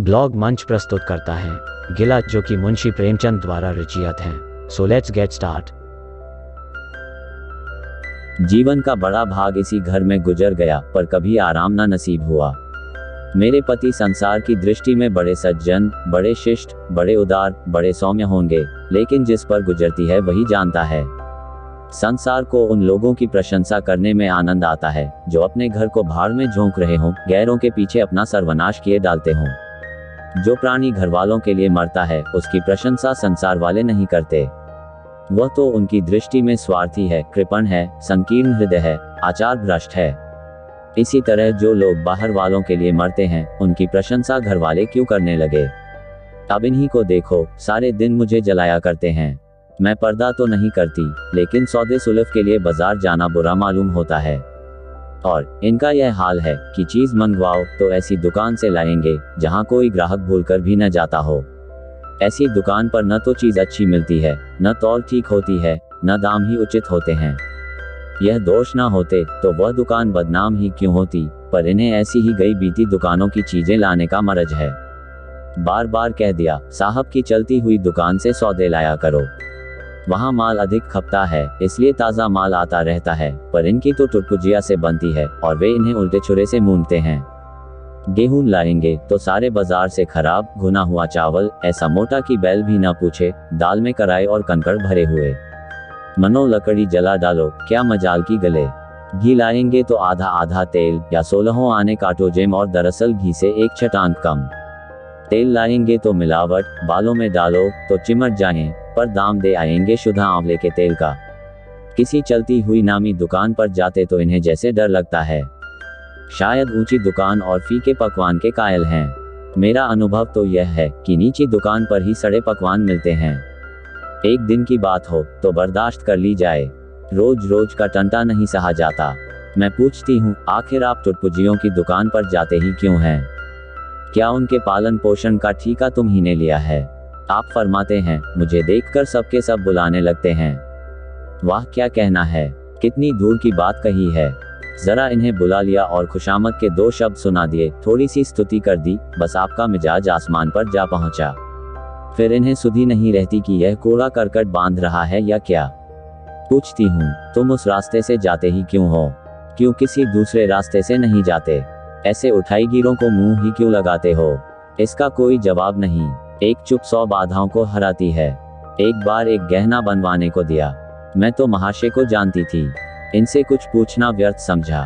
Blog मंच प्रस्तुत करता है गिला, जो कि मुंशी प्रेमचंद द्वारा रचित हैं। So let's get start. जीवन का बड़ा भाग इसी घर में गुजर गया, पर कभी आराम ना नसीब हुआ। मेरे पति संसार की दृष्टि में बड़े सज्जन, बड़े शिष्ट, बड़े उदार, बड़े सौम्य होंगे, लेकिन जिस पर गुजरती है वही जानता है। संसार को उन लोगों की प्रशंसा करने में आनंद आता है जो अपने घर को भाड़ में झोंक रहे हों, गैरों के पीछे अपना सर्वनाश किए डालते हों। जो प्राणी घर वालों के लिए मरता है, उसकी प्रशंसा संसार वाले नहीं करते। वह तो उनकी दृष्टि में स्वार्थी है, कृपण है, संकीर्ण हृदय है, आचार भ्रष्ट है। इसी तरह जो लोग बाहर वालों के लिए मरते हैं, उनकी प्रशंसा घर वाले क्यों करने लगे। अब इन्हीं को देखो, सारे दिन मुझे जलाया करते हैं। मैं पर्दा तो नहीं करती, लेकिन सौदे सुलभ के लिए बाजार जाना बुरा मालूम होता है। और इनका यह हाल है कि चीज मंगवाओ तो ऐसी दुकान से लाएंगे जहां कोई ग्राहक भूलकर भी न जाता हो। ऐसी दुकान पर न तो चीज अच्छी मिलती है, न तौल ठीक होती है, न दाम ही उचित होते हैं। यह दोष ना होते तो वह दुकान बदनाम ही क्यों होती, पर इन्हें ऐसी ही गई बीती दुकानों की चीजें लाने का मरज है। बार बार कह दिया, साहब की चलती हुई दुकान से सौदे लाया करो, वहाँ माल अधिक खपता है, इसलिए ताज़ा माल आता रहता है, पर इनकी तो टुटपुजिया से बनती है और वे इन्हें उल्टे छुरे से मूंदते हैं। गेहूं लाएंगे तो सारे बाजार से खराब घुना हुआ चावल, ऐसा मोटा कि बैल भी ना पूछे, दाल में कराए और कंकड़ भरे हुए। मनो लकड़ी जला डालो, क्या मजाल की गले। घी लाएंगे तो आधा आधा तेल या 16 आने काटो जेम, और दरअसल घी से एक छटांग कम। तेल लाएंगे तो मिलावट, बालों में डालो तो चिमट जाएं, पर दाम दे आएंगे शुद्ध आंवले के तेल का। किसी चलती हुई नामी दुकान पर जाते तो इन्हें जैसे डर लगता है। शायद ऊंची दुकान और फीके पकवान के कायल हैं। मेरा अनुभव तो यह है कि नीची दुकान पर ही सड़े पकवान मिलते हैं। एक दिन की बात हो तो बर्दाश्त कर ली जाए, रोज रोज का टंटा नहीं सहा जाता। मैं पूछती हूँ, आखिर आप टुटपुजियों की दुकान पर जाते ही क्यों हैं? क्या उनके पालन पोषण का ठेका तुम ही ने लिया है? आप फरमाते हैं, मुझे देखकर सबके सब बुलाने लगते हैं। वाह क्या कहना है, कितनी दूर की बात कही है। जरा इन्हें बुला लिया और खुशामद के 2 शब्द सुना दिए, थोड़ी सी स्तुति कर दी, बस आपका मिजाज आसमान पर जा पहुंचा। फिर इन्हें सुधी नहीं रहती कि यह कूड़ा करकट बांध रहा है या क्या। पूछती हूँ, तुम उस रास्ते से जाते ही क्यों हो? क्यों किसी दूसरे रास्ते से नहीं जाते? ऐसे उठाईगिरों को मुंह ही क्यों लगाते हो? इसका कोई जवाब नहीं। एक चुप 100 बाधाओं को हराती है। एक बार एक गहना बनवाने को दिया। मैं तो महाशय को जानती थी, इनसे कुछ पूछना व्यर्थ समझा।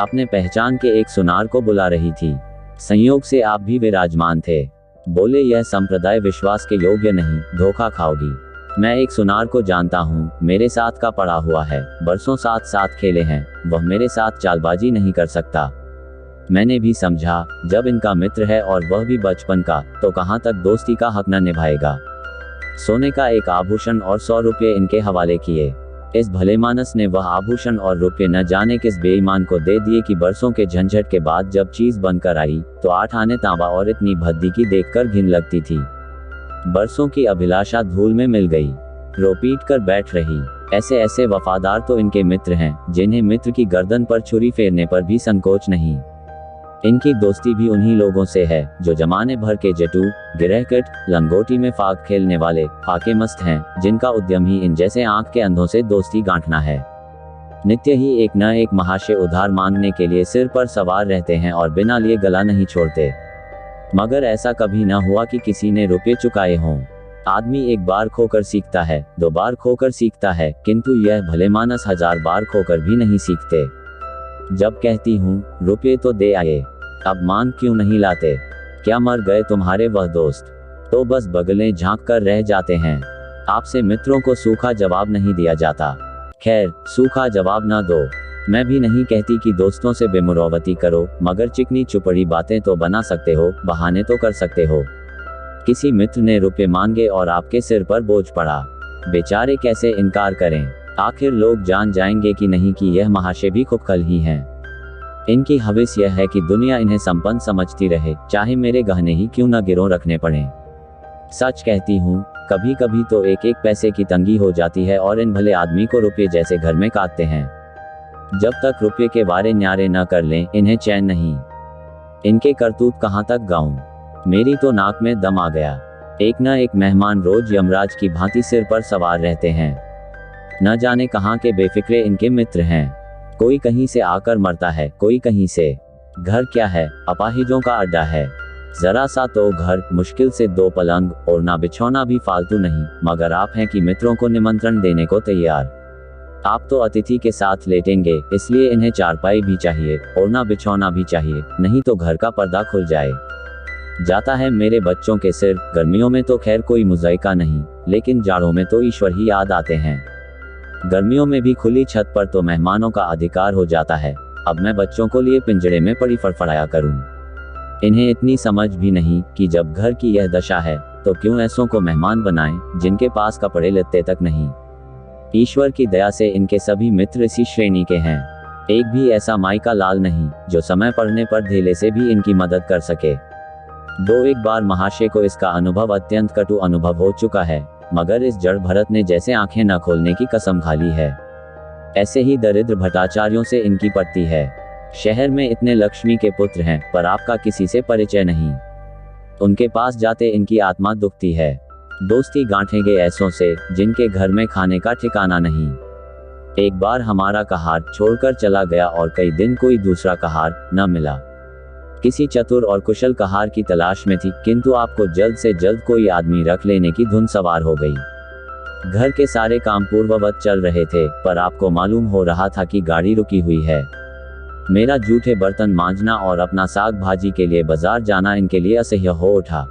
अपने पहचान के एक सुनार को बुला रही थी। संयोग से आप भी विराजमान थे। बोले, यह संप्रदाय विश्वास के योग्य नहीं, धोखा खाओगी। मैं एक सुनार को जानता हूँ, मेरे साथ का पड़ा हुआ है, बरसों साथ साथ खेले हैं, वह मेरे साथ चालबाजी नहीं कर सकता। मैंने भी समझा, जब इनका मित्र है और वह भी बचपन का, तो कहाँ तक दोस्ती का हक न निभाएगा। सोने का एक आभूषण और 100 रुपये इनके हवाले किए। इस भलेमानस ने वह आभूषण और रुपये न जाने किस बेईमान को दे दिए कि बरसों के झंझट के बाद जब चीज बनकर आई तो 8 आने तांबा और इतनी भद्दी की देखकर घिन लगती थी। बरसों की अभिलाषा धूल में मिल गई, रो पीट कर बैठ रही। ऐसे ऐसे वफादार तो इनके मित्र हैं जिन्हें मित्र की गर्दन पर छुरी फेरने पर भी संकोच नहीं। इनकी दोस्ती भी उन्हीं लोगों से है जो जमाने भर के जटू, गिरहकट, लंगोटी में फाक खेलने वाले फाके मस्त हैं, जिनका उद्यम ही इन जैसे आंख के अंधों से दोस्ती गांठना है। नित्य ही एक न एक महाशय उधार मांगने के लिए सिर पर सवार रहते हैं और बिना लिए गला नहीं छोड़ते। मगर ऐसा कभी न हुआ कि किसी ने रुपये चुकाए हों। आदमी एक बार खोकर सीखता है, 2 बार खोकर सीखता है, किंतु यह भलेमानस 1000 बार खोकर भी नहीं सीखते। जब कहती हूँ, रुपये तो दे आए, अब मान क्यों नहीं लाते? क्या मर गए तुम्हारे वह दोस्त? तो बस बगलें झांक कर रह जाते हैं। आपसे मित्रों को सूखा जवाब नहीं दिया जाता। खैर, सूखा जवाब ना दो। मैं भी नहीं कहती कि दोस्तों से बेमुरौवती करो, मगर चिकनी चुपड़ी बातें तो बना सकते हो, बहाने तो कर सकते हो। किसी मित्र ने रुपये मांगे और आपके सिर पर बोझ पड़ा, बेचारे कैसे इनकार करें? आखिर लोग जान जाएंगे कि नहीं कि यह महाशय भी खुखल ही हैं। इनकी हविस यह है कि दुनिया इन्हें संपन्न समझती रहे, चाहे मेरे गहने ही क्यों न गिरों रखने पड़े। सच कहती हूँ, कभी कभी तो 1-1 पैसे की तंगी हो जाती है और इन भले आदमी को रुपये जैसे घर में काटते हैं। जब तक रुपये के वारे न्यारे न कर लें, इन्हें चैन नहीं। इनके करतूत कहाँ तक गाऊं? मेरी तो नाक में दम आ गया। एक न एक मेहमान रोज यमराज की भांति सिर पर सवार रहते हैं। न जाने कहाँ के बेफिक्रे इनके मित्र हैं। कोई कहीं से आकर मरता है, कोई कहीं से। घर क्या है, अपाहिजों का अड्डा है। जरा सा तो घर, मुश्किल से 2 पलंग और ना बिछौना भी फालतू नहीं, मगर आप हैं कि मित्रों को निमंत्रण देने को तैयार। आप तो अतिथि के साथ लेटेंगे, इसलिए इन्हें चारपाई भी चाहिए और ना बिछौना भी चाहिए, नहीं तो घर का पर्दा खुल जाए। जाता है मेरे बच्चों के सिर। गर्मियों में तो खैर कोई मुज़ाइका नहीं, लेकिन जाड़ों में तो ईश्वर ही याद आते हैं। गर्मियों में भी खुली छत पर तो मेहमानों का अधिकार हो जाता है। अब मैं बच्चों को लिए पिंजड़े में पड़ी फड़फड़ाया करूं। इन्हें इतनी समझ भी नहीं कि जब घर की यह दशा है तो क्यों ऐसों को मेहमान बनाएं जिनके पास कपड़े लत्ते तक नहीं। ईश्वर की दया से इनके सभी मित्र इसी श्रेणी के हैं। एक भी ऐसा माइका लाल नहीं जो समय पड़ने पर धेले से भी इनकी मदद कर सके। 2-1 बार महाशय को इसका अनुभव अत्यंत कटु अनुभव हो चुका है, मगर इस जड़ भरत ने जैसे आंखें न खोलने की कसम खा ली है। ऐसे ही दरिद्र भट्टाचार्यों से इनकी पड़ती है। शहर में इतने लक्ष्मी के पुत्र हैं, पर आपका किसी से परिचय नहीं। उनके पास जाते इनकी आत्मा दुखती है। दोस्ती गांठेंगे ऐसों से जिनके घर में खाने का ठिकाना नहीं। एक बार हमारा कहार छोड़कर चला गया और कई दिन कोई दूसरा कहार न मिला। किसी चतुर और कुशल कहार की तलाश में थी, किंतु आपको जल्द से जल्द कोई आदमी रख लेने की धुन सवार हो गई। घर के सारे काम पूर्ववत चल रहे थे, पर आपको मालूम हो रहा था कि गाड़ी रुकी हुई है। मेरा जूठे बर्तन मांजना और अपना साग भाजी के लिए बाजार जाना इनके लिए असह्य हो उठा।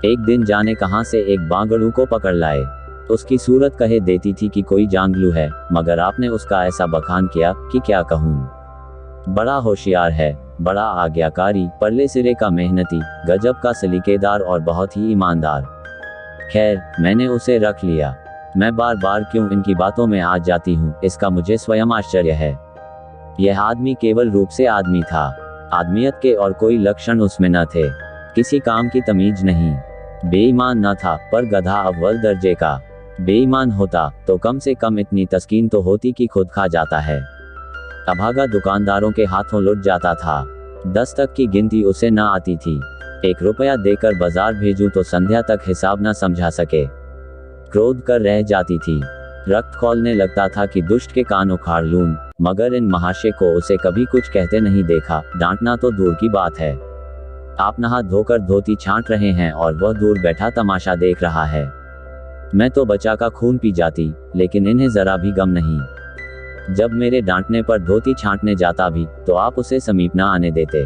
एक दिन जाने कहां से एक बांगड़ू को पकड़ लाए। उसकी सूरत कहे देती थी कि कोई जांगलू है, मगर आपने उसका ऐसा बखान किया कि क्या कहूं। बड़ा होशियार है, बड़ा आज्ञाकारी, परले सिरे का मेहनती, गजब का सलीकेदार और बहुत ही ईमानदार। खैर, मैंने उसे रख लिया। मैं बार बार क्यों इनकी बातों में आ जाती हूँ, इसका मुझे स्वयं आश्चर्य है। यह आदमी केवल रूप से आदमी था। आदमियत के और कोई लक्षण उसमें न थे। किसी काम की तमीज नहीं। बेईमान न था, पर गधा अव्वल दर्जे का। बेईमान होता तो कम से कम इतनी तस्कीन तो होती कि खुद खा जाता है। अभागा दुकानदारों के हाथों लुट जाता था। 10 तक की गिनती उसे न आती थी। 1 रुपया देकर बाजार भेजूं तो संध्या तक हिसाब न समझा सके। क्रोध कर रह जाती थी। रक्त खौलने लगता था कि दुष्ट के कान उखाड़ लूं, मगर इन महाशय को उसे कभी कुछ कहते नहीं देखा। डांटना तो दूर की बात है। आप नहा धोकर धोती छांट रहे हैं और वह दूर बैठा तमाशा देख रहा है। मैं तो बचा का खून पी जाती, लेकिन इन्हें जरा भी गम नहीं। जब मेरे डांटने पर धोती छांटने जाता भी तो आप उसे समीप न आने देते।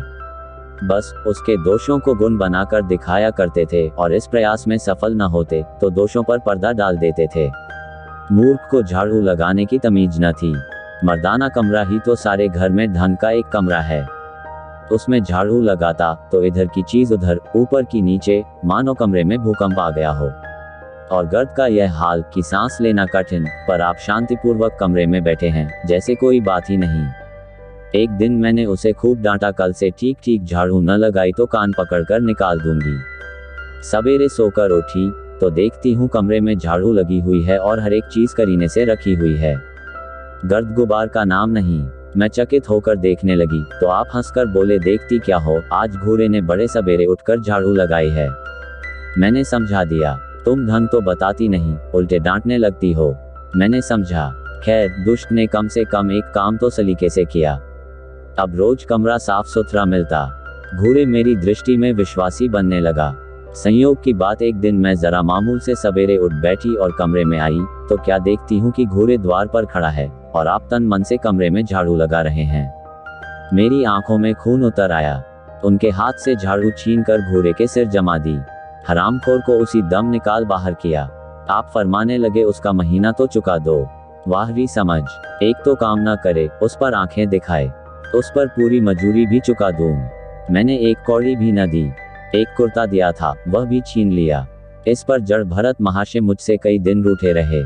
बस उसके दोषों को गुण बनाकर दिखाया करते थे, और इस प्रयास में सफल न होते तो दोषों पर पर्दा डाल देते थे। मूर्ख को झाड़ू लगाने की तमीज न थी। मर्दाना कमरा ही तो सारे घर में ढंग का एक कमरा है। उसमें झाड़ू लगाता तो इधर की चीज उधर, ऊपर की नीचे, मानो कमरे में भूकंप आ गया हो। और गर्द का यह हाल कि सांस लेना कठिन, पर आप शांतिपूर्वक कमरे में बैठे हैं जैसे कोई बात ही नहीं। एक दिन मैंने उसे खूब डांटा, कल से ठीक ठीक झाड़ू न लगाई तो कान पकड़कर निकाल दूंगी। सवेरे सोकर उठी तो देखती हूँ कमरे में झाड़ू लगी हुई है और हर एक चीज करीने से रखी हुई है। गर्द गुबार का नाम नहीं। मैं चकित होकर देखने लगी तो आप हंसकर बोले, देखती क्या हो, आज घूरे ने बड़े सवेरे उठकर झाड़ू लगाई है। मैंने समझा दिया, तुम ढंग तो बताती नहीं, उल्टे डांटने लगती हो। मैंने समझा, खैर दुष्ट ने कम से कम एक काम तो सलीके से किया। अब रोज कमरा साफ सुथरा मिलता। घूरे मेरी दृष्टि में विश्वासी बनने लगा। संयोग की बात, एक दिन मैं जरा मामूल से सवेरे उठ बैठी और कमरे में आई तो क्या देखती हूँ कि घूरे द्वार पर खड़ा है और आप तन मन से कमरे में झाड़ू लगा रहे हैं। मेरी आंखों में खून उतर आया। उनके हाथ से झाड़ू छीनकर घूरे के सिर जमा दी। हरामखोर को उसी दम निकाल बाहर किया। आप फरमाने लगे, उसका महीना तो चुका दो। वाहरी समझ, एक तो काम ना करे, उस पर आंखें दिखाए, उस पर पूरी मजूरी भी चुका दूं। मैंने एक कौड़ी भी न दी। एक कुर्ता दिया था, वह भी छीन लिया। इस पर जड़ भरत महाशय मुझसे कई दिन रूठे रहे।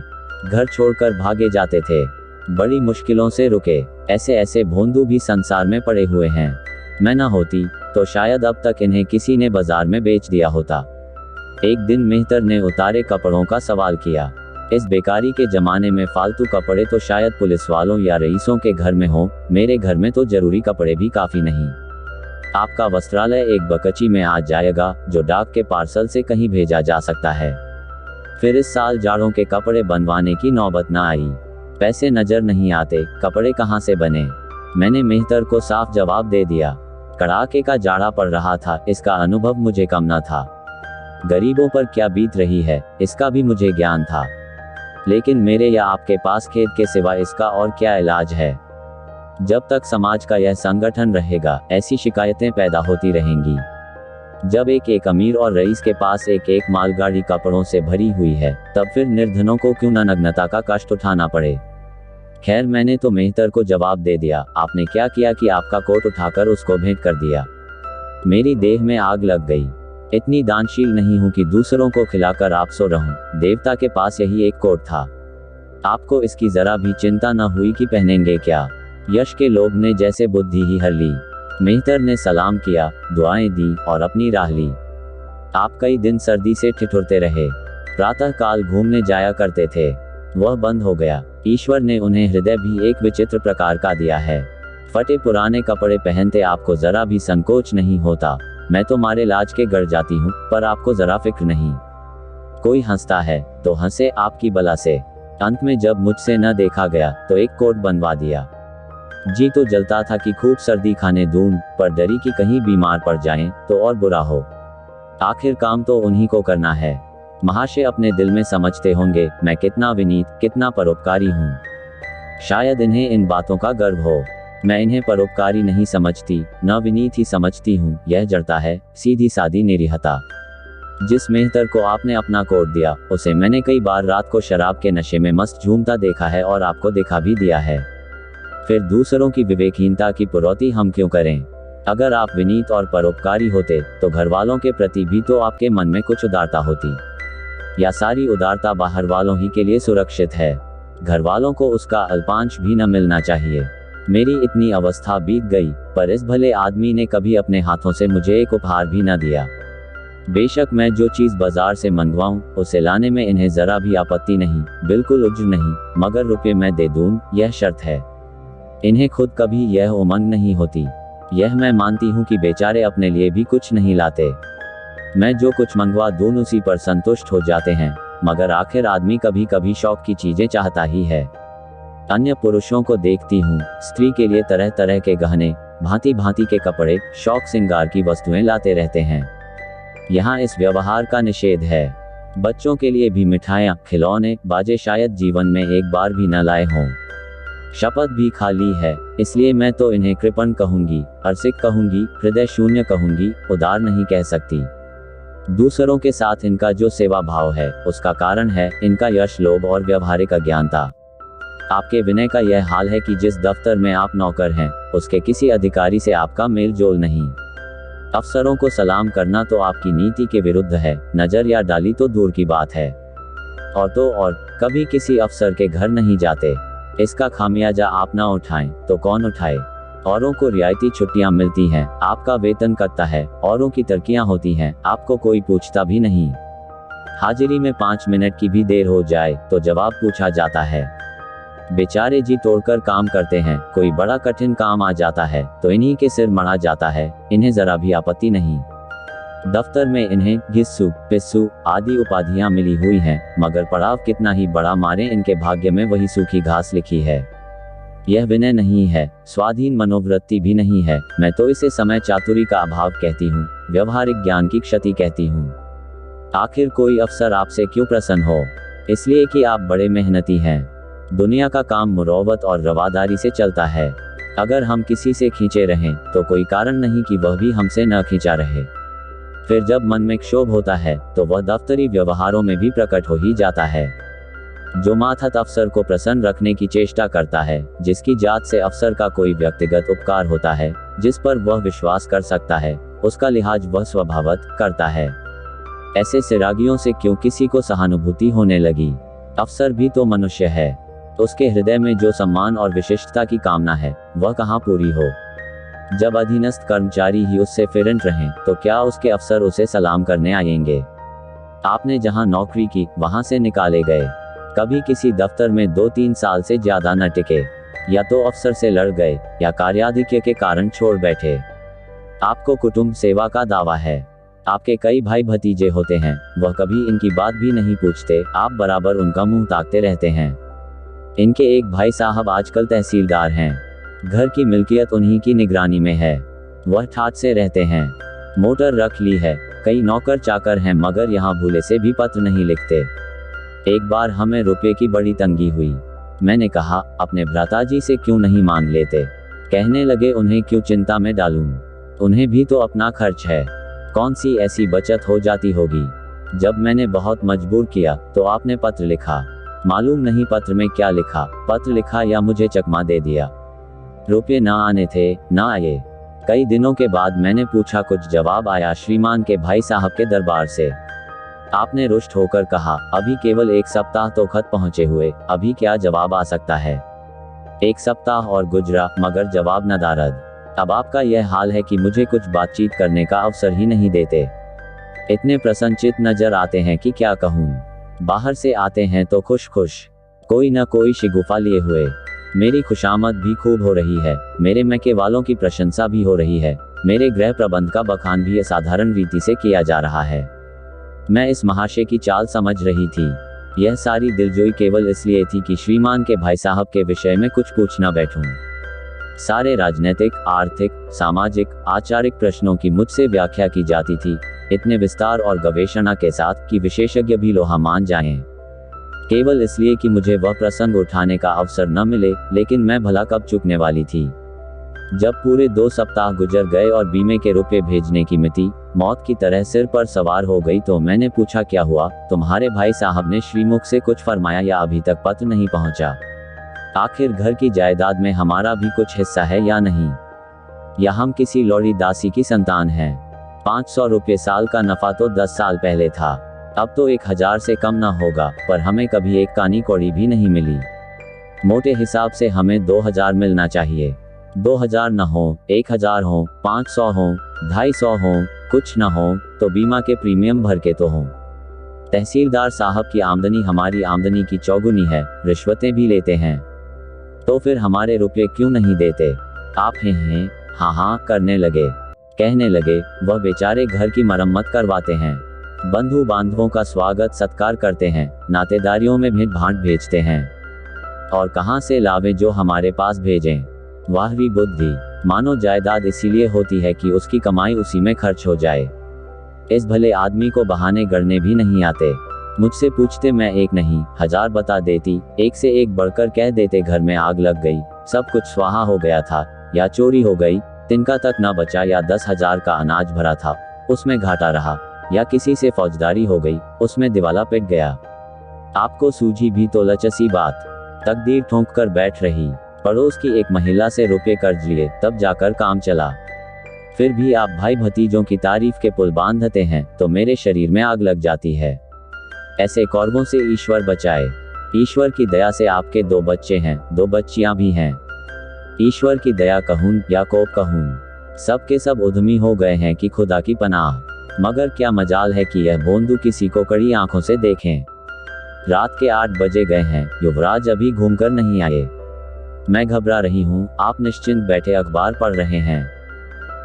घर छोड़कर भागे जाते थे। बड़ी मुश्किलों से रुके। ऐसे ऐसे भोंदू भी संसार में पड़े हुए हैं। मैं न होती तो शायद अब तक इन्हें किसी ने बाजार में बेच दिया होता। एक दिन मेहतर ने उतारे कपड़ों का सवाल किया। इस बेकारी के जमाने में फालतू कपड़े तो शायद पुलिस वालों या रईसों के घर में हो, मेरे घर में तो जरूरी कपड़े भी काफी नहीं। आपका वस्त्रालय एक बकची में आ जाएगा जो डाक के पार्सल से कहीं भेजा जा सकता है। फिर इस साल जाड़ों के कपड़े बनवाने की नौबत न आई। पैसे नजर नहीं आते, कपड़े कहाँ से बने। मैंने मेहतर को साफ जवाब दे दिया। कड़ाके का जाड़ा पड़ रहा था, इसका अनुभव मुझे कम न था। गरीबों पर क्या बीत रही है इसका भी मुझे ज्ञान था। लेकिन मेरे या आपके पास खेद के सिवा इसका और क्या इलाज है। जब तक समाज का यह संगठन रहेगा ऐसी शिकायतें पैदा होती रहेंगी। जब एक अमीर और रईस के पास एक मालगाड़ी कपड़ों से भरी हुई है, तब फिर निर्धनों को क्यों न नग्नता का कष्ट उठाना पड़े। खैर, मैंने तो मेहतर को जवाब दे दिया। आपने क्या किया कि आपका कोट उठाकर उसको भेंट कर दिया। मेरी देह में आग लग गई। इतनी दानशील नहीं हूं कि दूसरों को खिलाकर आप सो रहूं। देवता के पास यही एक कोट था। आपको इसकी जरा भी चिंता न हुई कि पहनेंगे क्या। यश के लोभ ने जैसे बुद्धि ही हर ली। मेहतर ने सलाम किया, दुआएं दी और अपनी राह ली। आप कई दिन सर्दी से ठिठुरते रहे। प्रातः काल घूमने जाया करते थे, वह बंद हो गया। ईश्वर ने उन्हें हृदय भी एक विचित्र प्रकार का दिया है। फटे पुराने कपड़े पहनते आपको जरा भी संकोच नहीं होता। मैं तो मारे लाज के गड़ जाती हूँ, पर आपको जरा फिक्र नहीं। कोई हंसता है तो हंसे आपकी बला से। अंत में जब मुझसे न देखा गया तो एक कोट बनवा दिया। जी तो जलता था कि खूब सर्दी खाने दूं, पर डरी कि कहीं बीमार पड़ जाएं तो और बुरा हो। आखिर काम तो उन्हीं को करना है। महाशय अपने दिल में समझते होंगे मैं कितना विनीत, कितना परोपकारी हूँ। शायद इन्हें इन बातों का गर्व हो। मैं इन्हें परोपकारी नहीं समझती, न विनीत ही समझती हूँ। यह जड़ता है, सीधी सादी निरीहता। जिस मेहतर को आपने अपना कोट दिया, उसे मैंने कई बार रात को शराब के नशे में मस्त झूमता देखा है और आपको दिखा भी दिया है। फिर दूसरों की विवेकहीनता की पुरौती हम क्यों करें। अगर आप विनीत और परोपकारी होते तो घर वालों के प्रति भी तो आपके मन में कुछ उदारता होती। या सारी उदारता बाहर वालों ही के लिए सुरक्षित है, घर वालों को उसका अल्पांश भी न मिलना चाहिए। मेरी इतनी अवस्था बीत गई, पर इस भले आदमी ने कभी अपने हाथों से मुझे एक उपहार भी न दिया। बेशक मैं जो चीज बाजार से मंगवाऊं उसे लाने में इन्हें जरा भी आपत्ति नहीं, बिल्कुल उज्र नहीं, मगर रुपये मैं दे दूं यह शर्त है। इन्हें खुद कभी यह उमंग नहीं होती। यह मैं मानती हूँ कि बेचारे अपने लिए भी कुछ नहीं लाते। मैं जो कुछ मंगवा दूं उसी पर संतुष्ट हो जाते हैं, मगर आखिर आदमी कभी कभी शौक की चीजें चाहता ही है। अन्य पुरुषों को देखती हूँ, स्त्री के लिए तरह तरह के गहने, भांति भांति के कपड़े, शौक श्रृंगार की वस्तुएं लाते रहते हैं। यहाँ इस व्यवहार का निषेध है। बच्चों के लिए भी मिठाइयाँ, खिलौने, बाजे शायद जीवन में एक बार भी न लाए हों। शपथ भी खाली है, इसलिए मैं तो इन्हें कृपण कहूंगी, अरसिक कहूंगी, हृदय शून्य कहूंगी, उदार नहीं कह सकती। दूसरों के साथ इनका जो सेवा भाव है उसका कारण है इनका यश लोभ और व्यवहारिक अज्ञानता। आपके विनय का यह हाल है कि जिस दफ्तर में आप नौकर हैं उसके किसी अधिकारी से आपका मेल जोल नहीं। अफसरों को सलाम करना तो आपकी नीति के विरुद्ध है, नजर या डाली तो दूर की बात है। और तो और कभी किसी अफसर के घर नहीं जाते। इसका खामियाजा आप ना उठाएं तो कौन उठाए। औरों को रियायती छुट्टियां मिलती हैं, आपका वेतन कटता है, औरों की तरक्कियां होती हैं, आपको कोई पूछता भी नहीं। हाजिरी में 5 मिनट की भी देर हो जाए तो जवाब पूछा जाता है। बेचारे जी तोड़कर काम करते हैं, कोई बड़ा कठिन काम आ जाता है तो इन्हीं के सिर मढ़ा जाता है, इन्हें जरा भी आपत्ति नहीं। दफ्तर में इन्हें गिस्सू, पिस्सू आदि उपाधियां मिली हुई हैं, मगर पड़ाव कितना ही बड़ा मारे इनके भाग्य में वही सूखी घास लिखी है। यह विनय नहीं है, स्वाधीन मनोवृत्ति भी नहीं है, मैं तो इसे समय चातुरी का अभाव कहती हूँ, व्यवहारिक ज्ञान की क्षति कहती हूँ। आखिर कोई अफसर आपसे क्यों प्रसन्न हो? इसलिए कि आप बड़े मेहनती हैं। दुनिया का काम मुरौवत और रवादारी से चलता है। अगर हम किसी से खींचे रहें तो कोई कारण नहीं कि वह भी हमसे न खींचा रहे। फिर जब मन में क्षोभ होता है तो वह दफ्तरी व्यवहारों में भी प्रकट हो ही जाता है। जो माथत अफसर को प्रसन्न रखने की चेष्टा करता है, जिसकी जात से अफसर का कोई व्यक्तिगत उपकार होता है, जिस पर वह विश्वास कर सकता है, उसका लिहाज वह स्वभावत करता है। ऐसे सिरागियों से क्यों किसी को सहानुभूति होने लगी? अफसर भी तो मनुष्य है, उसके हृदय में जो सम्मान और विशिष्टता की कामना है वह कहाँ पूरी हो? जब अधीनस्थ कर्मचारी ही उससे फिरंट रहें तो क्या उसके अफसर उसे सलाम करने आएंगे? आपने जहां नौकरी की वहां से निकाले गए, कभी किसी दफ्तर में 2-3 साल से ज्यादा न टिके, या तो अफसर से लड़ गए या कार्याधिक्य के कारण छोड़ बैठे। आपको कुटुंब सेवा का दावा है। आपके कई भाई भतीजे होते हैं, वह कभी इनकी बात भी नहीं पूछते, आप बराबर उनका मुंह ताकते रहते हैं। इनके एक भाई साहब आजकल तहसीलदार हैं। घर की मिल्कियत उन्हीं की निगरानी में है। वह ठाठ से रहते हैं। मोटर रख ली है, कई नौकर चाकर हैं, मगर यहाँ भूले से भी पत्र नहीं लिखते। एक बार हमें रुपये की बड़ी तंगी हुई। मैंने कहा, अपने भ्राताजी से क्यों नहीं मांग लेते। कहने लगे, उन्हें क्यों चिंता में डालूं, उन्हें भी तो अपना खर्च है, कौन सी ऐसी बचत हो जाती होगी। जब मैंने बहुत मजबूर किया तो आपने पत्र लिखा। मालूम नहीं पत्र में क्या लिखा, पत्र लिखा या मुझे चकमा दे दिया। रुपये न आने थे, न आए। कई दिनों के बाद मैंने पूछा, कुछ जवाब आया श्रीमान के भाई साहब के दरबार से। आपने रुष्ट होकर कहा, अभी केवल 1 सप्ताह तो खत पहुंचे हुए, अभी क्या जवाब आ सकता है। 1 सप्ताह और गुजरा, मगर जवाब न दारद। अब आपका यह हाल है कि मुझे कुछ बातचीत करने का अवसर ही नहीं देते। इतने प्रसन्नचित नजर आते हैं कि क्या कहूँ। बाहर से आते हैं तो खुश खुश, कोई न कोई शिगुफा लिए हुए। मेरी खुशामद भी खूब हो रही है, मेरे मैके वालों की प्रशंसा भी हो रही है, मेरे गृह प्रबंध का बखान भी असाधारण रीति से किया जा रहा है। मैं इस महाशय की चाल समझ रही थी। यह सारी दिलजोई केवल इसलिए थी कि श्रीमान के भाई साहब के विषय में कुछ पूछना बैठूं। सारे राजनीतिक, आर्थिक, सामाजिक, आचारिक प्रश्नों की मुझसे व्याख्या की जाती थी, इतने विस्तार और गवेषणा के साथ कि विशेषज्ञ भी लोहा मान जाएं। केवल इसलिए कि मुझे वह प्रसंग उठाने का अवसर न मिले, लेकिन मैं भला कब चुकने वाली थी। जब पूरे 2 सप्ताह गुजर गए और बीमे के रुपए भेजने की मिति मौत की तरह सिर पर सवार हो गई तो मैंने पूछा, क्या हुआ, तुम्हारे भाई साहब ने श्रीमुख से कुछ फरमाया या अभी तक पत्र नहीं पहुंचा। आखिर घर की जायदाद में हमारा भी कुछ हिस्सा है या नहीं, या हम किसी लौड़ी दासी की संतान हैं। 500 रुपये साल का नफा तो 10 साल पहले था, अब तो 1000 से कम न होगा, पर हमें कभी एक कानी कौड़ी भी नहीं मिली। मोटे हिसाब से हमें 2000 मिलना चाहिए। 2000 न हो, 1000 हो, 500 हो, 250 हो, कुछ न हो तो बीमा के प्रीमियम भर के तो हो। तहसीलदार साहब की आमदनी हमारी आमदनी की चौगुनी है, रिश्वतें भी लेते हैं, तो फिर हमारे रुपये क्यों नहीं देते। आप हैं हाँ हाँ करने लगे। कहने लगे, वह बेचारे घर की मरम्मत करवाते हैं, बंधु बांधवों का स्वागत सत्कार करते हैं, नातेदारियों में भेंट भांट भेजते हैं, और कहाँ से लावे जो हमारे पास भेजें। वाहरी बुद्धि, मानो जायदाद इसीलिए होती है कि उसकी कमाई उसी में खर्च हो जाए। इस भले आदमी को बहाने गढ़ने भी नहीं आते। मुझसे पूछते, मैं 1 नहीं 1000 बता देती, एक से एक बढ़कर कह देते, घर में आग लग गई, सब कुछ स्वाहा हो गया था, या चोरी हो गई, तिनका तक न बचा, या 10,000 का अनाज भरा था, उसमें घाटा रहा, या किसी से फौजदारी हो गई, उसमें दिवाला पिट गया। आपको सूझी भी तो लचसी बात। तकदीर ठोंक कर बैठ रही। पड़ोस की एक महिला से रुपये कर्ज लिए, तब जाकर काम चला। फिर भी आप भाई भतीजों की तारीफ के पुल बांधते हैं तो मेरे शरीर में आग लग जाती है। ऐसे कौरवों से ईश्वर बचाए। ईश्वर की दया से आपके 2 बच्चे हैं, 2 बच्चियां भी हैं। ईश्वर की दया कहूं या कोप कहूं, सब के सब उद्यमी हो गए हैं कि खुदा की पनाह। मगर क्या मजाल है कि यह बोंदू किसी को कड़ी आंखों से देखें। रात के 8 बजे गए हैं, युवराज अभी घूमकर नहीं आए। मैं घबरा रही हूँ, आप निश्चिंत बैठे अखबार पढ़ रहे हैं।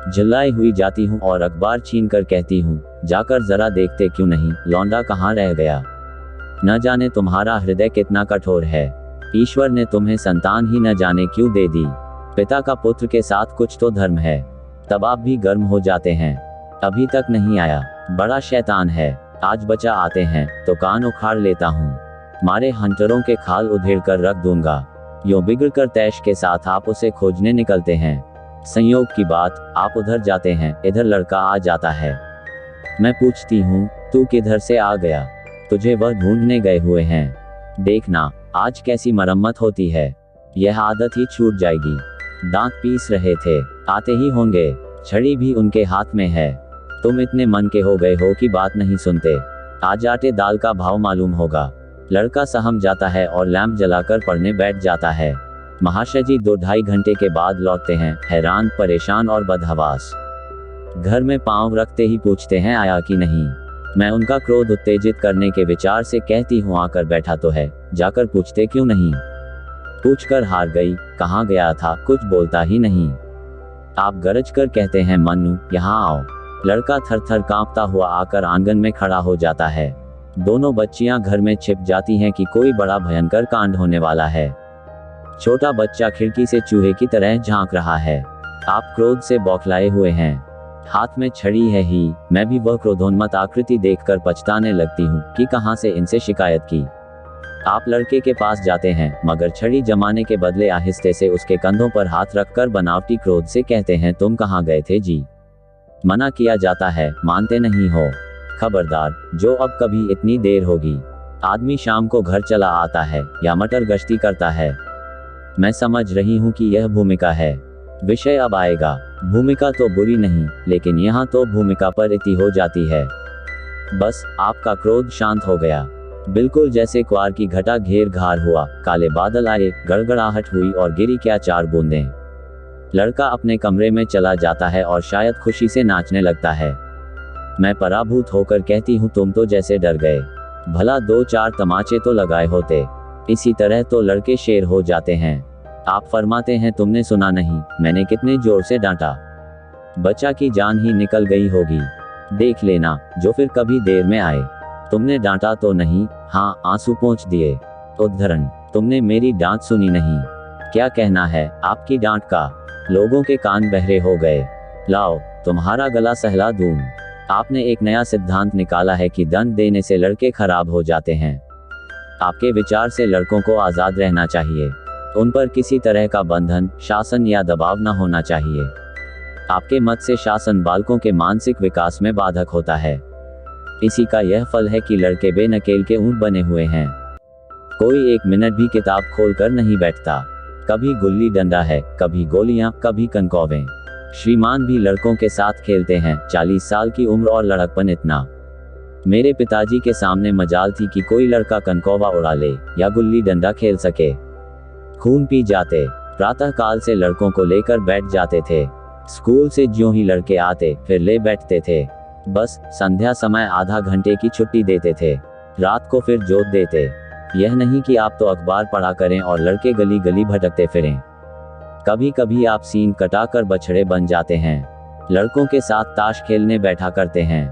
झल्लाई हुई जाती हूँ और अखबार छीन कर कहती हूँ, जाकर जरा देखते क्यों नहीं, लौंडा कहाँ रह गया। न जाने तुम्हारा हृदय कितना कठोर है, ईश्वर ने तुम्हें संतान ही न जाने क्यों दे दी। पिता का पुत्र के साथ कुछ तो धर्म है। तब आप भी गर्म हो जाते हैं, अभी तक नहीं आया, बड़ा शैतान है। आज बचा आते हैं तो कान उखाड़ लेता हूँ, मारे हंटरों के खाल उधेड़ कर रख दूंगा। यूं बिगड़ कर तैश के साथ आप उसे खोजने निकलते हैं। संयोग की बात, आप उधर जाते हैं, इधर लड़का आ जाता है। मैं पूछती हूँ, तू किधर से आ गया, तुझे वह ढूंढने गए हुए हैं। देखना आज कैसी मरम्मत होती है, यह आदत ही छूट जाएगी। दांत पीस रहे थे, आते ही होंगे, छड़ी भी उनके हाथ में है। तुम इतने मन के हो गए हो कि बात नहीं सुनते। आज आटे दाल का भाव मालूम होगा। लड़का सहम जाता है और लैंप जलाकर पढ़ने बैठ जाता है। महाशय जी 2-2.5 घंटे के बाद लौटते हैं, हैरान, परेशान और बदहवास। घर में पांव रखते ही पूछते हैं, आया कि नहीं। मैं उनका क्रोध उत्तेजित करने के विचार से कहती हूँ, आकर बैठा तो है, जाकर पूछते क्यों नहीं। पूछकर हार गई, कहाँ गया था, कुछ बोलता ही नहीं। आप गरज कर कहते हैं मन्नू यहाँ आओ। लड़का थर थर कांपता हुआ आकर आंगन में खड़ा हो जाता है। दोनों बच्चियां घर में छिप जाती हैं कि कोई बड़ा भयंकर कांड होने वाला है। छोटा बच्चा खिड़की से चूहे की तरह झांक रहा है। आप क्रोध से बौखलाए हुए हैं। हाथ में छड़ी है ही। मैं भी वह क्रोधोन्मत्त आकृति देखकर पछताने लगती हूँ कि कहां से इनसे शिकायत की। आप लड़के के पास जाते हैं मगर छड़ी जमाने के बदले आहिस्ते से उसके कंधों पर हाथ रखकर बनावटी क्रोध से कहते हैं तुम कहाँ गए थे जी। मना किया जाता है, मानते नहीं हो। खबरदार, जो अब कभी इतनी देर होगी। आदमी शाम को घर चला आता है या मटर गश्ती करता है। मैं समझ रही हूँ कि यह भूमिका है। विषय अब आएगा। भूमिका तो बुरी नहीं, लेकिन यहाँ तो भूमिका पर इति हो जाती है। बस आपका क्रोध शांत हो गया, बिल्कुल जैसे क्वार की घटा घेर घार हुआ। काले बादल आए, गड़गड़ाहट हुई और गिरी क्या 4 बूंदें। लड़का अपने कमरे में चला जाता है और शायद खुशी से नाचने लगता है। मैं पराभूत होकर कहती हूँ तुम तो जैसे डर गए। भला 2-4 तमाचे तो लगाए होते। इसी तरह तो लड़के शेर हो जाते हैं। आप फरमाते हैं तुमने सुना नहीं, मैंने कितने जोर से डांटा। बच्चा की जान ही निकल गई होगी। देख लेना जो फिर कभी देर में आए। तुमने डांटा तो नहीं? हाँ, आंसू पोंछ दिए। उद्धरण, तुमने मेरी डांट सुनी नहीं। क्या कहना है आपकी डांट का? लोगों के कान बहरे हो गए। लाओ तुम्हारा गला सहला दूं। आपने एक नया सिद्धांत निकाला है कि दंड देने से लड़के खराब हो जाते हैं। आपके विचार से लड़कों को आजाद रहना चाहिए। उन पर किसी तरह का बंधन, शासन या दबाव न होना चाहिए। आपके मत से शासन बालकों के मानसिक विकास में बाधक होता है। इसी का यह फल है कि लड़के बेनकेल के ऊंट बने हुए हैं। कोई 1 मिनट भी किताब खोलकर नहीं बैठता। कभी गुल्ली डंडा है, कभी गोलियां, कभी कनकौवे। श्रीमान भी लड़कों के साथ खेलते हैं। 40 साल की उम्र और लड़कपन इतना। मेरे पिताजी के सामने मजाल थी कि कोई लड़का कनकौवा उड़ा ले या गुल्ली डंडा खेल सके। खून पी जाते। प्रातः काल से लड़कों को लेकर बैठ जाते थे। स्कूल से ज्यों ही लड़के आते फिर ले बैठते थे। बस संध्या समय आधा घंटे की छुट्टी देते थे। रात को फिर जोत देते। यह नहीं कि आप तो अखबार पढ़ा करें और लड़के गली गली भटकते फिरें। कभी कभी आप सीन कटाकर बछड़े बन जाते हैं। लड़कों के साथ ताश खेलने बैठा करते हैं।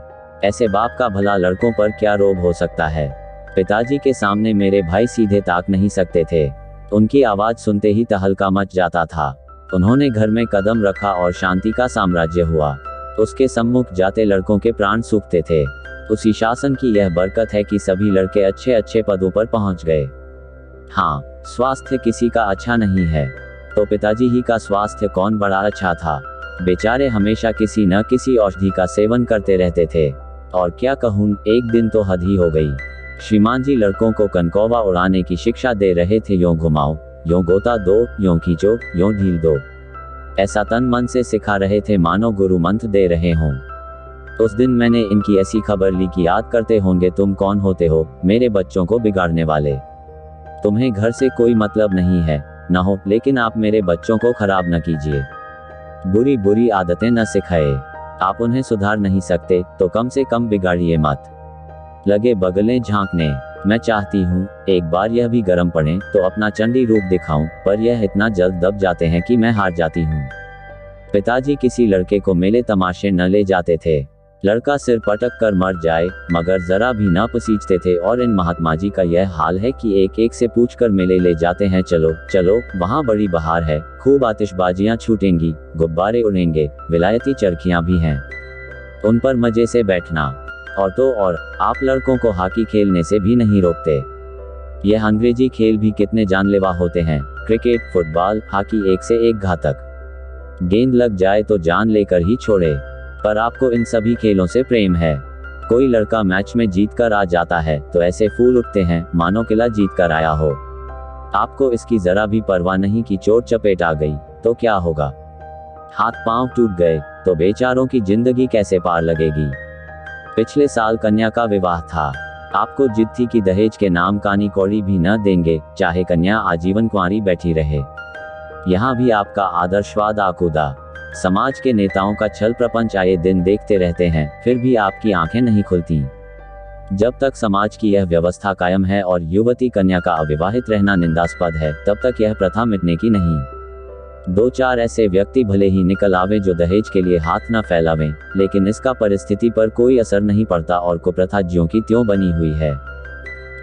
ऐसे बाप का भला लड़कों पर क्या रोब हो सकता है। पिताजी के सामने मेरे भाई सीधे ताक नहीं सकते थे। उनकी आवाज सुनते ही तहलका मच जाता था। उन्होंने घर में कदम रखा और शांति का साम्राज्य हुआ। उसके सम्मुख जाते लड़कों के प्राण सूखते थे। उसी शासन की यह बरकत है कि सभी लड़के अच्छे अच्छे पदों पर पहुंच गए। हाँ, स्वास्थ्य किसी का अच्छा नहीं है तो पिताजी ही का स्वास्थ्य कौन बड़ा अच्छा था। बेचारे हमेशा किसी न किसी औषधि का सेवन करते रहते थे। और क्या कहूँ, एक दिन तो हद ही हो गई। श्रीमान जी लड़कों को कनकौवा उड़ाने की शिक्षा दे रहे थे। यों घुमाओ, यों गोता दो, यों खींचो, यों ढील दो। ऐसा तन मन से सिखा रहे थे मानो गुरु मंत्र दे रहे हों। उस दिन मैंने इनकी ऐसी खबर ली कि याद करते होंगे तुम कौन होते हो, मेरे बच्चों को बिगाड़ने वाले। तुम्हें घर से कोई मतलब नहीं है, न हो, लेकिन आप मेरे बच्चों को खराब न कीजिए। बुरी बुरी आदतें न सिखाए। आप उन्हें सुधार नहीं सकते तो कम से कम बिगाड़िए मत। लगे बगलें झांकने। मैं चाहती हूँ एक बार यह भी गर्म पड़े तो अपना चंडी रूप दिखाऊं, पर यह इतना जल्द दब जाते हैं कि मैं हार जाती हूँ। पिताजी किसी लड़के को मेले तमाशे न ले जाते थे। लड़का सिर पटक कर मर जाए मगर जरा भी न पसीजते थे। और इन महात्मा जी का यह हाल है कि एक एक से पूछकर मेले ले जाते हैं। चलो चलो, वहाँ बड़ी बहार है, खूब आतिशबाजियाँ छूटेंगी, गुब्बारे उड़ेंगे, विलायती चरखियाँ भी हैं, उन पर मजे से बैठना। और तो और आप लड़कों को हॉकी खेलने से भी नहीं रोकते। यह अंग्रेजी खेल भी कितने जानलेवा होते हैं। क्रिकेट, फुटबॉल, हॉकी, एक से एक घातक। गेंद लग जाए तो जान लेकर ही छोड़े। पर आपको इन सभी खेलों से प्रेम है। कोई लड़का मैच में जीत कर आ जाता है तो ऐसे फूल उठते हैं मानो किला जीत कर आया हो। आपको इसकी जरा भी परवाह नहीं कि चोट चपेट आ गई तो क्या होगा। हाथ पांव टूट गए तो बेचारों की जिंदगी कैसे पार लगेगी। पिछले साल कन्या का विवाह था। आपको जिद थी कि दहेज के नाम कानी कौड़ी भी न देंगे, चाहे कन्या आजीवन कुंवारी बैठी रहे। यहाँ भी आपका आदर्शवाद आकूदा। समाज के नेताओं का छल प्रपंच आए दिन देखते रहते हैं, फिर भी आपकी आंखें नहीं खुलती। जब तक समाज की यह व्यवस्था कायम है और युवती कन्या का अविवाहित रहना निंदास्पद है, तब तक यह प्रथा मिटने की नहीं। दो चार ऐसे व्यक्ति भले ही निकल आवे जो दहेज के लिए हाथ न फैलावें, लेकिन इसका परिस्थिति पर कोई असर नहीं पड़ता और कुप्रथा ज्यों की त्यों बनी हुई है।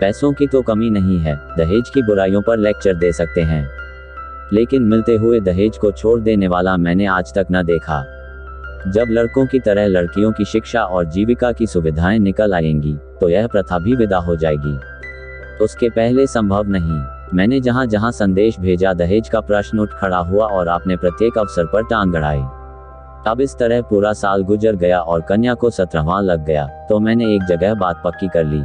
पैसों की तो कमी नहीं है, दहेज की बुराइयों पर लेक्चर दे सकते हैं, लेकिन मिलते हुए दहेज को छोड़ देने वाला मैंने आज तक न देखा। जब लड़कों की तरह लड़कियों की शिक्षा और जीविका की सुविधाएं निकल आएंगी तो यह प्रथा भी विदा हो जाएगी। उसके पहले संभव नहीं। मैंने जहां जहां संदेश भेजा दहेज का प्रश्न उठ खड़ा हुआ और आपने प्रत्येक अवसर पर टांग गड़ाई। अब इस तरह पूरा साल गुजर गया और कन्या को 17वां लग गया तो मैंने एक जगह बात पक्की कर ली।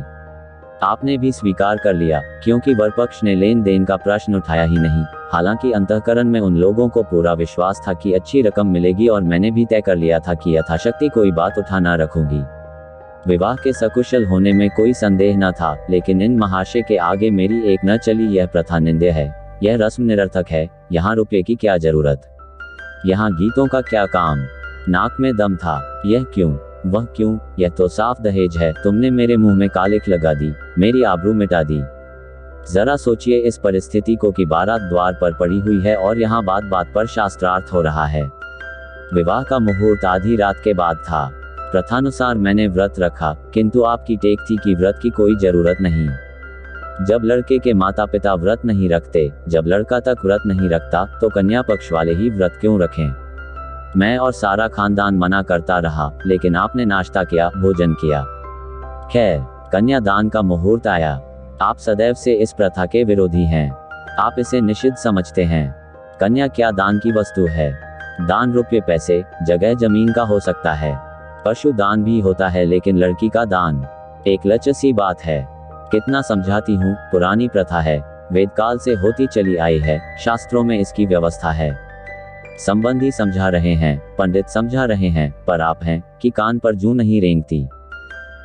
आपने भी स्वीकार कर लिया, क्योंकि वरपक्ष ने लेन देन का प्रश्न उठाया ही नहीं। हालांकि अंतःकरण में उन लोगों को पूरा विश्वास था कि अच्छी रकम मिलेगी और मैंने भी तय कर लिया था कि यथाशक्ति कोई बात उठा ना रखूंगी। विवाह के सकुशल होने में कोई संदेह न था, लेकिन इन महाशय के आगे मेरी एक न चली। यह प्रथा निंद्य है, यह रस्म निरर्थक है। यहाँ रुपये की क्या जरूरत, यहाँ गीतों का क्या काम। नाक में दम था, यह क्यों, वह क्यों, यह तो साफ दहेज है। तुमने मेरे मुंह में कालिख लगा दी, मेरी आबरू मिटा दी। जरा सोचिए इस परिस्थिति को कि बारात द्वार पर पड़ी हुई है और यहाँ बात बात पर शास्त्रार्थ हो रहा है। विवाह का मुहूर्त आधी रात के बाद था। प्रथानुसार मैंने व्रत रखा, किंतु आपकी टेक थी कि व्रत की कोई जरूरत नहीं। जब लड़के के माता पिता व्रत नहीं रखते, जब लड़का तक व्रत नहीं रखता, तो कन्या पक्ष वाले ही व्रत क्यों रखें। मैं और सारा खानदान मना करता रहा, लेकिन आपने नाश्ता किया, भोजन किया। खैर, कन्यादान का मुहूर्त आया। आप सदैव से इस प्रथा के विरोधी हैं। आप इसे निषिद्ध समझते हैं। कन्या क्या दान की वस्तु है। दान रुपये पैसे जगह जमीन का हो सकता है, पशु दान भी होता है, लेकिन लड़की का दान एक लचसी बात है। कितना समझाती हूँ, पुरानी प्रथा है, वेदकाल से होती चली आई है, शास्त्रों में इसकी व्यवस्था है। संबंधी समझा रहे हैं, पंडित समझा रहे हैं, पर आप हैं कि कान पर जूं नहीं रेंगती।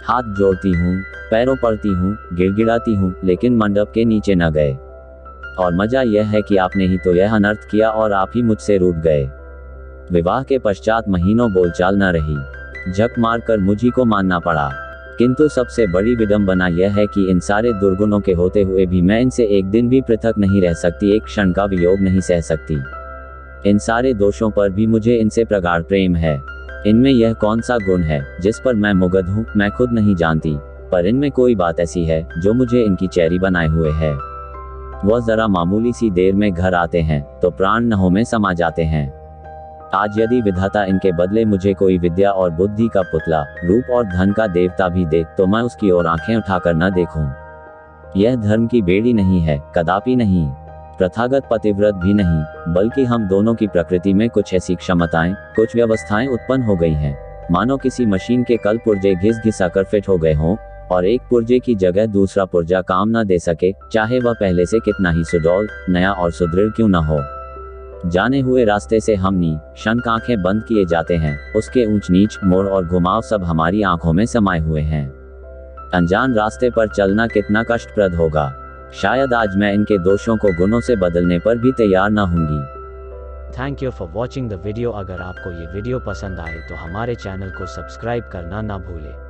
हाथ जोड़ती हूँ, पैरों पड़ती हूँ, गिड़गिड़ाती हूँ, लेकिन मंडप के नीचे न गए। और मजा यह है कि आपने ही तो यह अनर्थ किया और आप ही मुझसे रूठ गए। विवाह के पश्चात महीनों बोलचाल न रही, झक मार कर मुझी को मानना पड़ा। किंतु सबसे बड़ी विडंबना यह है कि इन सारे दुर्गुणों के होते हुए भी मैं इनसे एक दिन भी पृथक नहीं रह सकती, एक क्षण का वियोग नहीं सह सकती। इन सारे दोषों पर भी मुझे इनसे प्रगाढ़ प्रेम है। इनमें यह कौन सा गुण है जिस पर मैं मुग्ध हूँ, मैं खुद नहीं जानती, पर इनमें कोई बात ऐसी है जो मुझे इनकी चेरी बनाए हुए है। वह जरा मामूली सी देर में घर आते हैं तो प्राण नहों में समा जाते हैं। आज यदि विधाता इनके बदले मुझे कोई विद्या और बुद्धि का पुतला, रूप और धन का देवता भी दे, तो मैं उसकी ओर आंखें उठाकर न देखूं। यह धर्म की बेड़ी नहीं है, कदापि नहीं। प्रथागत पतिव्रत भी नहीं, बल्कि हम दोनों की प्रकृति में कुछ ऐसी क्षमताएं, कुछ व्यवस्थाएं उत्पन्न हो गई हैं, मानो किसी मशीन के कल पुर्जे घिस घिसाकर फिट हो गए हों और एक पुर्जे की जगह दूसरा पुर्जा काम न दे सके, चाहे वह पहले से कितना ही सुडौल, नया और सुदृढ़ क्यों न हो। जाने हुए रास्ते से हम क्षण आंखें बंद किए जाते हैं, उसके ऊंच नीच, मोड़ और घुमाव सब हमारी आंखों में समाये हुए हैं। अनजान रास्ते पर चलना कितना कष्टप्रद होगा। शायद आज मैं इनके दोषों को गुणों से बदलने पर भी तैयार न होंगी। Thank you for watching the video. अगर आपको ये वीडियो पसंद आए तो हमारे चैनल को सब्सक्राइब करना ना भूलें।